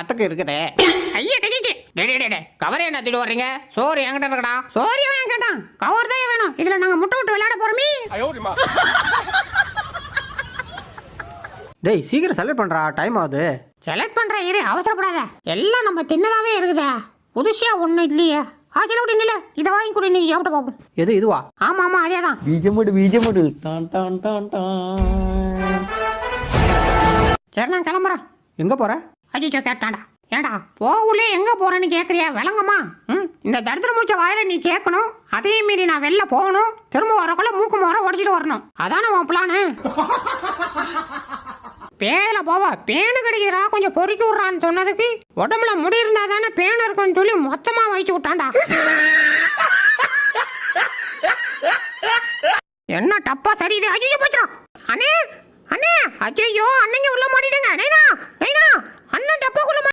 அத்துக்கு இருக்குதே. ஐயா கஜிச்சு கவரை என்ன திட்டு வர்றீங்க? சோறு என்கிட்ட இருக்கடா. சோரியா வாங்க கேட்டான் கவர் தான் வேணும். இதுல நாங்க முட்டை விட்டு விளையாட போறோமே. டேய் சீக்கிரம் செலக்ட் பண்றா, டைம் ஆகுது. செலக்ட் பண்ற இரு, அவசரப்படாத. எல்லாம் நம்ம தின்னதாவே இருக்குதா, புதுசா ஒண்ணும் இல்லையே. ஆச்சல விட்டு நில்ல, இதை வாங்கி கொடு, நீ சாப்பிட பார்ப்போம். எது இதுவா? ஆமா ஆமா அதேதான். பீஜமுடு டான் டான் டான் டான். சரி நான் கிளம்புறேன். எங்க போற? அஜிச்சோ கேட்டான்டா. ஏண்டா போகுள்ளே எங்க போறேன்னு கேட்குறியா? விளங்கம்மா. இந்த தரித்திர முடிச்ச வாயில நீ கேட்கணும். அதே மீறி நான் வெளில போகணும். திரும்ப வரக்குள்ள மூக்கு மோர உடச்சிட்டு வரணும். அதானே உன் பிளானு? பேல போவா பேனு கிடைக்கிறா, கொஞ்சம் பொறுக்கி விட்றான்னு சொன்னதுக்கு உடம்புல முடி இருந்தா தானே பேனு இருக்குன்னு சொல்லி மொத்தமா வச்சு விட்டான்டா. என்ன டப்பா சரி இது? அஜிச்சோ போச்சுடா. அண்ணே அண்ணே, அஜய்யோ அண்ணங்க உள்ள மாட்டிடுங்க. நைனா நைனா, அண்ணன் டப்பாக்குள்ள